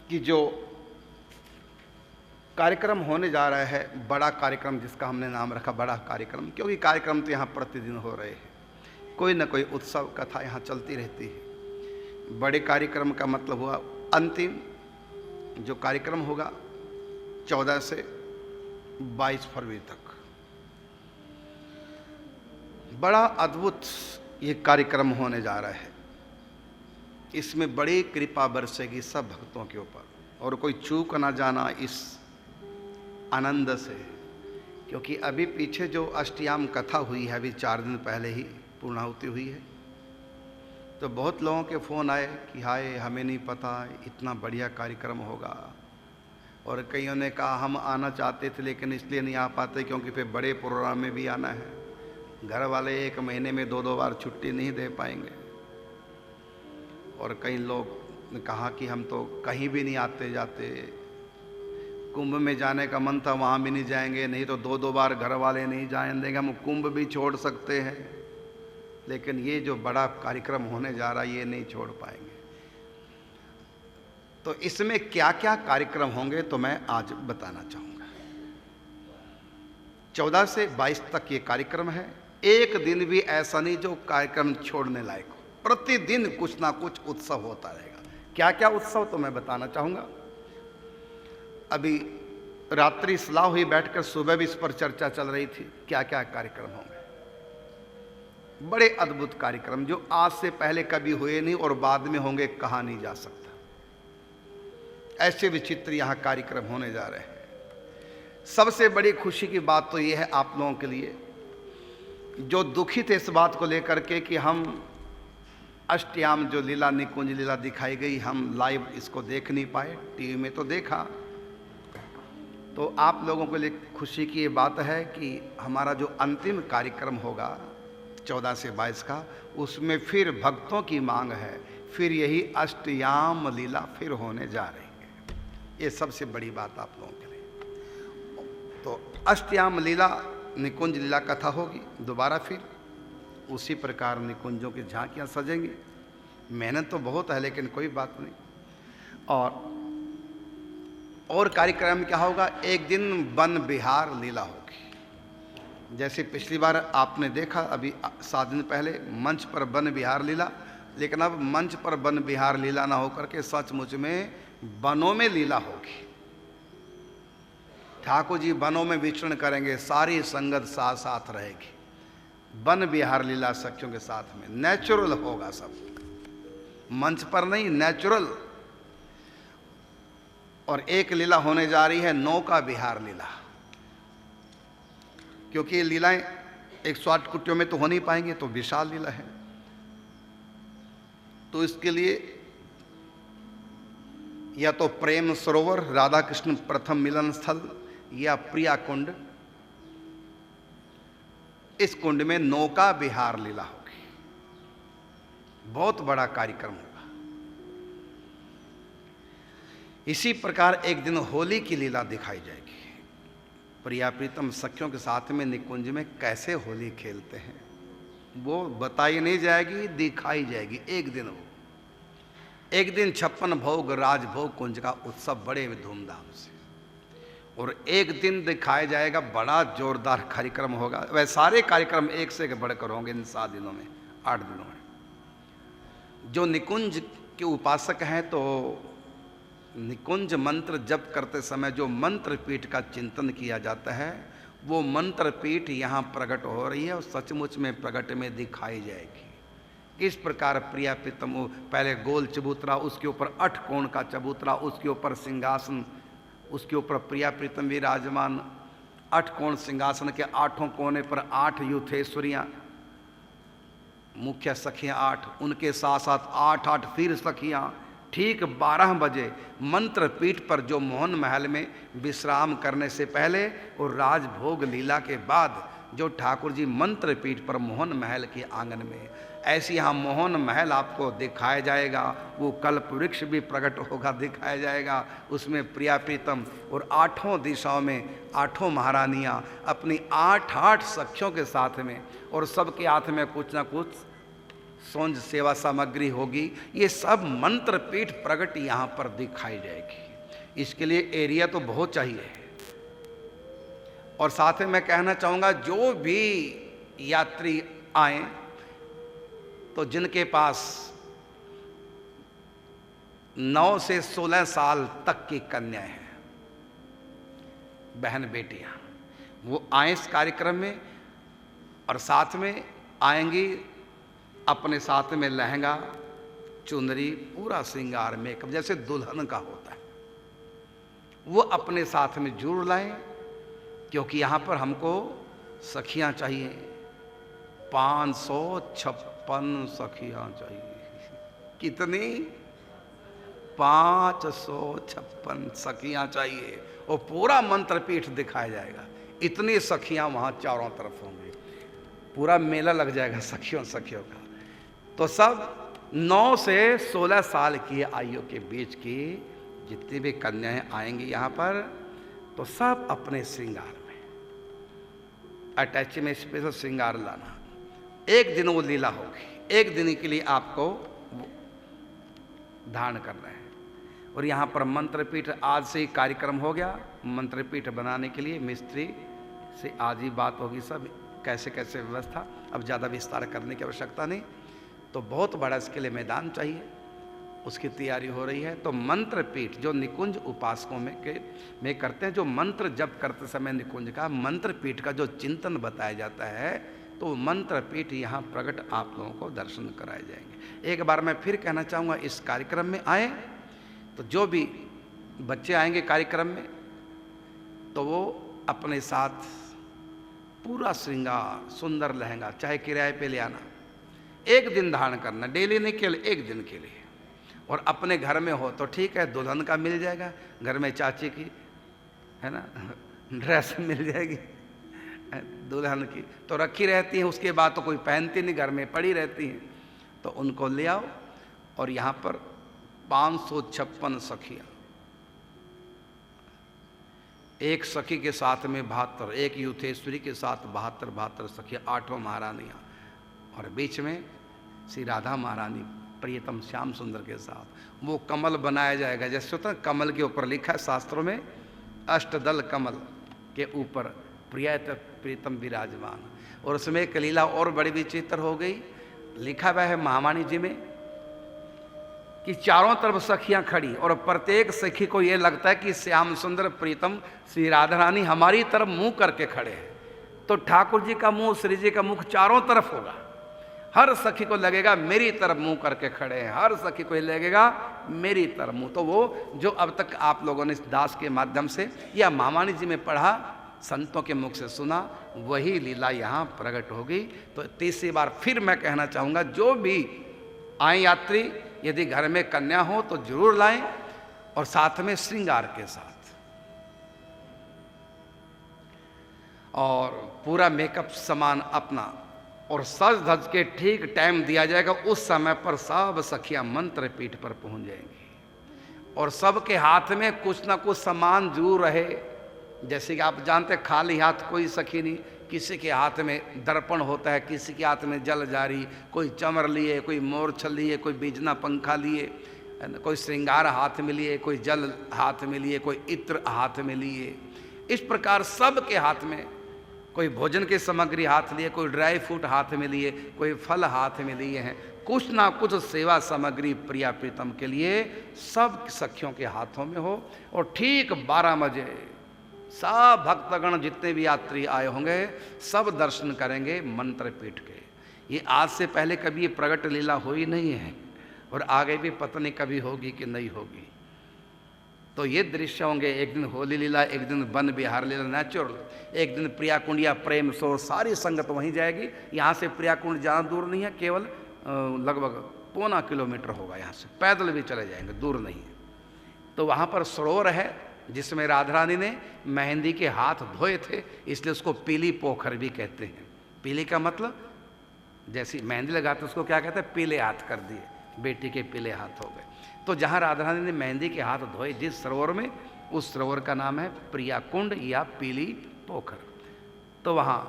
कि जो कार्यक्रम होने जा रहा है, बड़ा कार्यक्रम, जिसका हमने नाम रखा बड़ा कार्यक्रम, क्योंकि कार्यक्रम तो यहाँ प्रतिदिन हो रहे हैं। कोई ना कोई उत्सव कथा यहाँ चलती रहती है। बड़े कार्यक्रम का मतलब हुआ अंतिम जो कार्यक्रम होगा 14 से 22 फरवरी तक। बड़ा अद्भुत ये कार्यक्रम होने जा रहा है। इसमें बड़ी कृपा बरसेगी सब भक्तों के ऊपर, और कोई चूक ना जाना इस आनंद से, क्योंकि अभी पीछे जो अष्टयाम कथा हुई है, अभी 4 दिन पहले ही पूर्णाहुति हुई है, तो बहुत लोगों के फ़ोन आए कि हाय हमें नहीं पता इतना बढ़िया कार्यक्रम होगा, और कईयों ने कहा हम आना चाहते थे लेकिन इसलिए नहीं आ पाते क्योंकि फिर बड़े प्रोग्राम में भी आना है, घर वाले 1 महीने में 2-2 बार छुट्टी नहीं दे पाएंगे। और कई लोग ने कहा कि हम तो कहीं भी नहीं आते जाते, कुंभ में जाने का मन था वहाँ भी नहीं जाएंगे, नहीं तो 2-2 बार घर वाले नहीं जाने देंगे, हम कुंभ भी छोड़ सकते हैं, लेकिन ये जो बड़ा कार्यक्रम होने जा रहा है ये नहीं छोड़ पाएंगे। तो इसमें क्या क्या कार्यक्रम होंगे तो मैं आज बताना चाहूँगा। 14 से 22 तक ये कार्यक्रम है। एक दिन भी ऐसा नहीं जो कार्यक्रम छोड़ने लायक हो, प्रतिदिन कुछ ना कुछ उत्सव होता रहेगा। क्या क्या उत्सव तो मैं बताना चाहूँगा। अभी रात्रि सलाह हुई बैठकर, सुबह भी इस पर चर्चा चल रही थी क्या क्या कार्यक्रम होंगे। बड़े अद्भुत कार्यक्रम जो आज से पहले कभी हुए नहीं और बाद में होंगे, कहा नहीं जा सकता। ऐसे विचित्र यहाँ कार्यक्रम होने जा रहे हैं। सबसे बड़ी खुशी की बात तो ये है आप लोगों के लिए जो दुखी थे इस बात को लेकर के कि हम अष्टयाम जो लीला निकुंज लीला दिखाई गई, हम लाइव इसको देख नहीं पाए, टीवी में तो देखा। तो आप लोगों के लिए खुशी की ये बात है कि हमारा जो अंतिम कार्यक्रम होगा 14 से 22 का, उसमें फिर भक्तों की मांग है, फिर यही अष्टयाम लीला फिर होने जा रही है। ये सबसे बड़ी बात आप लोगों के लिए। तो अष्टयाम लीला निकुंज लीला कथा होगी दोबारा, फिर उसी प्रकार निकुंजों की झांकियाँ सजेंगी। मेहनत तो बहुत है लेकिन कोई बात नहीं। और कार्यक्रम क्या होगा, एक दिन वन विहार लीला होगी। जैसे पिछली बार आपने देखा अभी 7 दिन पहले मंच पर वन विहार लीला, लेकिन अब मंच पर वन विहार लीला ना होकर के सचमुच में वनों में लीला होगी। ठाकुर जी वनों में विचरण करेंगे, सारी संगत साथ साथ रहेगी, वन विहार लीला सखियों के साथ में। नेचुरल होगा सब, मंच पर नहीं, नेचुरल। और एक लीला होने जा रही है नौका विहार लीला, क्योंकि ये लीलाएं 108 कुटियों में तो हो नहीं पाएंगे, तो विशाल लीला है। तो इसके लिए या तो प्रेम सरोवर राधा कृष्ण प्रथम मिलन स्थल या प्रिया कुंड, इस कुंड में नौका विहार लीला होगी। बहुत बड़ा कार्यक्रम होगा। इसी प्रकार एक दिन होली की लीला दिखाई जाएगी। प्रिया प्रीतम सखियों के साथ में निकुंज में कैसे होली खेलते हैं वो बताई नहीं जाएगी, दिखाई जाएगी। एक दिन वो, एक दिन 56 भोग राजभोग कुंज का उत्सव बड़े धूमधाम से, और एक दिन दिखाया जाएगा। बड़ा जोरदार कार्यक्रम होगा। वह सारे कार्यक्रम एक से एक बढ़कर होंगे इन 7 दिनों में, 8 दिनों में। जो निकुंज के उपासक हैं तो निकुंज मंत्र जप करते समय जो मंत्र पीठ का चिंतन किया जाता है, वो मंत्र पीठ यहाँ प्रकट हो रही है और सचमुच में प्रकट में दिखाई जाएगी। किस प्रकार प्रिया प्रीतम, पहले गोल चबूतरा, उसके ऊपर 8 कोण का चबूतरा, उसके ऊपर सिंहासन, उसके ऊपर प्रिया प्रीतम विराजमान, 8 कोण सिंहासन के 8 कोने पर 8 युथेश्वरियाँ, मुख्य सखियाँ 8, उनके साथ साथ 8 फिर सखियाँ। ठीक 12 बजे मंत्र पीठ पर, जो मोहन महल में विश्राम करने से पहले और राजभोग लीला के बाद जो ठाकुर जी मंत्र पीठ पर मोहन महल के आंगन में, ऐसे यहाँ मोहन महल आपको दिखाया जाएगा। वो कल्प वृक्ष भी प्रकट होगा, दिखाया जाएगा। उसमें प्रिया प्रीतम और 8 दिशाओं में 8 महारानियाँ अपनी 8 सखियों के साथ में, और सबके हाथ में कुछ ना कुछ सोंज सेवा सामग्री होगी, ये सब मंत्र पीठ प्रगट यहाँ पर दिखाई जाएगी। इसके लिए एरिया तो बहुत चाहिए। और साथ में मैं कहना चाहूँगा, जो भी यात्री आए तो जिनके पास 9 से 16 साल तक की कन्या है, बहन बेटियां, वो आए इस कार्यक्रम में। और साथ में आएंगी अपने साथ में लहंगा, चुनरी, पूरा श्रृंगार मेकअप जैसे दुल्हन का होता है, वो अपने साथ में जरूर लाएं। क्योंकि यहाँ पर हमको सखियाँ चाहिए, 556 सखियाँ चाहिए। कितनी? 556 सखियाँ चाहिए। और पूरा मंत्रपीठ दिखाया जाएगा। इतनी सखियाँ वहाँ चारों तरफ होंगी, पूरा मेला लग जाएगा सखियों का। तो सब 9 से 16 साल की आयु के बीच की जितनी भी कन्याएं आएंगी यहाँ पर, तो सब अपने श्रृंगार में अटैच में स्पेशल श्रृंगार लाना। एक दिन वो लीला होगी, एक दिन के लिए आपको धारण करना है। और यहाँ पर मंत्रपीठ आज से ही कार्यक्रम हो गया। मंत्रपीठ बनाने के लिए मिस्त्री से आज ही बात होगी, सब कैसे कैसे व्यवस्था, अब ज़्यादा विस्तार करने की आवश्यकता नहीं। तो बहुत बड़ा इसके लिए मैदान चाहिए, उसकी तैयारी हो रही है। तो मंत्रपीठ जो निकुंज उपासकों में करते हैं, जो मंत्र जप करते समय निकुंज का मंत्रपीठ का जो चिंतन बताया जाता है, तो मंत्रपीठ यहाँ प्रकट आप लोगों को दर्शन कराए जाएंगे। एक बार मैं फिर कहना चाहूँगा, इस कार्यक्रम में आए तो जो भी बच्चे आएंगे कार्यक्रम में, तो वो अपने साथ पूरा श्रृंगार, सुंदर लहंगा, चाहे किराए पे ले आना, एक दिन धारण करना, डेली नहीं, केवल एक दिन के लिए। और अपने घर में हो तो ठीक है, दुल्हन का मिल जाएगा, घर में चाची की है ना ड्रेस मिल जाएगी, दुल्हन की तो रखी रहती है, उसके बाद तो कोई पहनती नहीं, घर में पड़ी रहती हैं, तो उनको ले आओ। और यहाँ पर 556 सखियाँ, एक सखी के साथ में 72, एक युथेश्वरी के साथ 72 सखियाँ, 8 महारानियाँ, और बीच में श्री राधा महारानी प्रियतम श्याम सुंदर के साथ। वो कमल बनाया जाएगा, जैसे होता है कमल के ऊपर लिखा है शास्त्रों में, अष्टदल कमल के ऊपर प्रियतम विराजमान। और उसमें एक लीला और बड़ी विचित्र हो गई, लिखा हुआ है महावाणी जी में कि चारों तरफ सखियां खड़ी, और प्रत्येक सखी को यह लगता है कि श्याम सुंदर प्रीतम श्री राधा रानी हमारी तरफ मुंह करके खड़े हैं। तो ठाकुर जी का मुंह, श्री जी का मुख चारों तरफ होगा, हर सखी को लगेगा मेरी तरफ मुंह करके खड़े हैं, हर सखी को लगेगा मेरी तरफ मुंह। तो वो जो अब तक आप लोगों ने इस दास के माध्यम से या महावाणी जी में पढ़ा, संतों के मुख से सुना, वही लीला यहाँ प्रकट होगी। तो तीसरी बार फिर मैं कहना चाहूँगा, जो भी आए यात्री, यदि घर में कन्या हो तो जरूर लाएं, और साथ में श्रृंगार के साथ, और पूरा मेकअप सामान अपना, और सज धज के ठीक टाइम दिया जाएगा, उस समय पर सब सखियां मंत्रपीठ पर पहुंच जाएंगी। और सबके हाथ में कुछ ना कुछ सामान जरूर रहे। जैसे कि आप जानते हैं, खाली हाथ कोई सखी नहीं, किसी के हाथ में दर्पण होता है, किसी के हाथ में जल जारी, कोई चमर लिए, कोई मोरछल लिए, कोई बीजना पंखा लिए, कोई श्रृंगार हाथ में लिए, कोई जल हाथ में लिए, कोई इत्र हाथ में लिए। इस प्रकार सबके हाथ में, कोई भोजन की सामग्री हाथ लिए, कोई ड्राई फ्रूट हाथ में लिए, कोई फल हाथ में लिए हैं, कुछ ना कुछ सेवा सामग्री प्रिया प्रीतम के लिए सब सखियों के हाथों में हो। और ठीक 12 बजे सब भक्तगण जितने भी यात्री आए होंगे सब दर्शन करेंगे मंत्रपीठ के। ये आज से पहले कभी ये प्रगट लीला हुई नहीं है, और आगे भी पता नहीं कभी होगी कि नहीं होगी। तो ये दृश्य होंगे, एक दिन होली लीला, एक दिन वन विहार लीला नेचुरल, एक दिन प्रियाकुंड या प्रेम सो, सारी संगत वहीं जाएगी। यहाँ से प्रियाकुंड ज़्यादा दूर नहीं है, केवल लगभग 1.25 किलोमीटर होगा, यहाँ से पैदल भी चले जाएंगे, दूर नहीं है। तो वहाँ पर सरोवर है जिसमें राधा रानी ने मेहंदी के हाथ धोए थे, इसलिए उसको पीली पोखर भी कहते हैं। पीली का मतलब जैसी मेहंदी लगाते उसको क्या कहते हैं, पीले हाथ कर दिए, बेटी के पीले हाथ हो गए। तो जहाँ राधा रानी ने मेहंदी के हाथ धोए जिस सरोवर में, उस सरोवर का नाम है प्रियाकुंड या पीली पोखर। तो वहाँ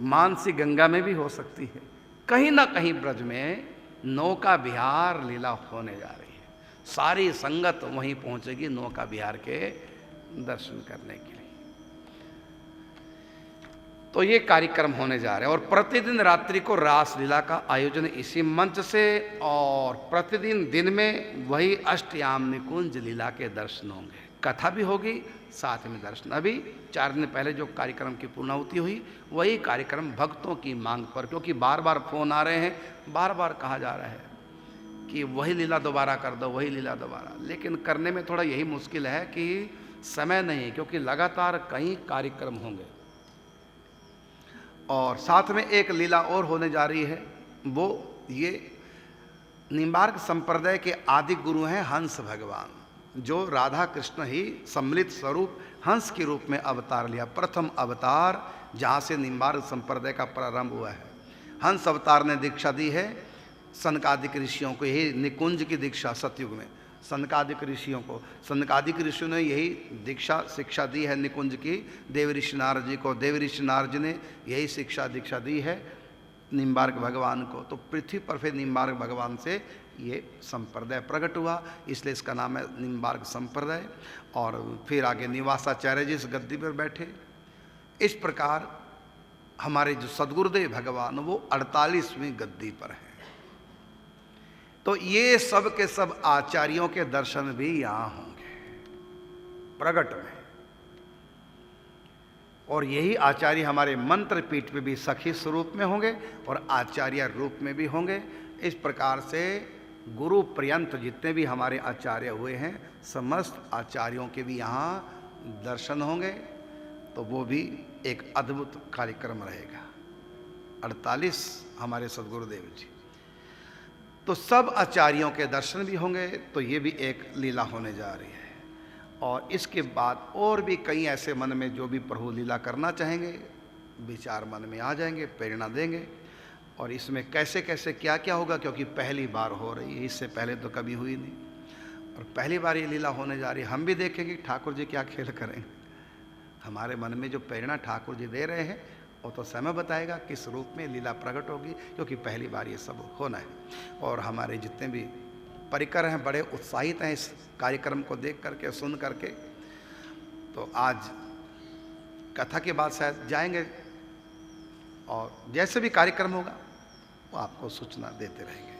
मानसी गंगा में भी हो सकती है, कहीं ना कहीं ब्रज में नौका विहार लीला होने जा रही है। सारी संगत वहीं पहुंचेगी नौका विहार के दर्शन करने के लिए। तो ये कार्यक्रम होने जा रहे हैं और प्रतिदिन रात्रि को रास लीला का आयोजन इसी मंच से, और प्रतिदिन दिन में वही अष्टयाम निकुंज लीला के दर्शन होंगे। कथा भी होगी, साथ में दर्शन। अभी 4 दिन पहले जो कार्यक्रम की पूर्णाहुति हुई वही कार्यक्रम भक्तों की मांग पर, क्योंकि बार बार फोन आ रहे हैं, बार बार कहा जा रहा है कि वही लीला दोबारा कर दो, वही लीला दोबारा। लेकिन करने में थोड़ा यही मुश्किल है कि समय नहीं, क्योंकि लगातार कई कार्यक्रम होंगे। और साथ में एक लीला और होने जा रही है, वो ये निम्बार्क संप्रदाय के आदि गुरु हैं हंस भगवान, जो राधा कृष्ण ही सम्मिलित स्वरूप हंस के रूप में अवतार लिया। प्रथम अवतार जहाँ से निम्बार्क संप्रदाय का प्रारंभ हुआ है। हंस अवतार ने दीक्षा दी है सनकादिक ऋषियों को, यही निकुंज की दीक्षा सतयुग में सनकादिक ऋषियों को। सनकादिक ऋषियों ने यही दीक्षा शिक्षा दी है निकुंज की देव ऋषि नारद जी को। देव ऋषि नारद जी ने यही शिक्षा दीक्षा दी है निम्बार्क भगवान को। तो पृथ्वी पर फिर निम्बार्क भगवान से ये संप्रदाय प्रकट हुआ, इसलिए इसका नाम है निम्बार्क संप्रदाय। और फिर आगे निवासाचार्य जी इस गद्दी पर बैठे। इस प्रकार हमारे जो सदगुरुदेव भगवान वो 48वीं गद्दी पर हैं। तो ये सब के सब आचार्यों के दर्शन भी यहां होंगे प्रगट में। और यही आचार्य हमारे मंत्र पीठ पे भी सखी स्वरूप में होंगे और आचार्य रूप में भी होंगे। इस प्रकार से गुरु पर्यंत जितने भी हमारे आचार्य हुए हैं, समस्त आचार्यों के भी यहाँ दर्शन होंगे। तो वो भी एक अद्भुत कार्यक्रम रहेगा। 48 हमारे सदगुरुदेव जी, तो सब आचार्यों के दर्शन भी होंगे। तो ये भी एक लीला होने जा रही है। और इसके बाद और भी कई ऐसे मन में जो भी प्रभु लीला करना चाहेंगे, विचार मन में आ जाएंगे, प्रेरणा देंगे। और इसमें कैसे कैसे क्या क्या होगा, क्योंकि पहली बार हो रही है, इससे पहले तो कभी हुई नहीं और पहली बार ये लीला होने जा रही है। हम भी देखेंगे ठाकुर जी क्या खेल करेंगे। हमारे मन में जो प्रेरणा ठाकुर जी दे रहे हैं वो तो समय बताएगा किस रूप में लीला प्रकट होगी, क्योंकि पहली बार ये सब होना है। और हमारे जितने भी परिकर हैं बड़े उत्साहित हैं इस कार्यक्रम को देख करके, सुन करके। तो आज कथा के बाद शायद जाएंगे और जैसे भी कार्यक्रम होगा वो आपको सूचना देते रहेंगे।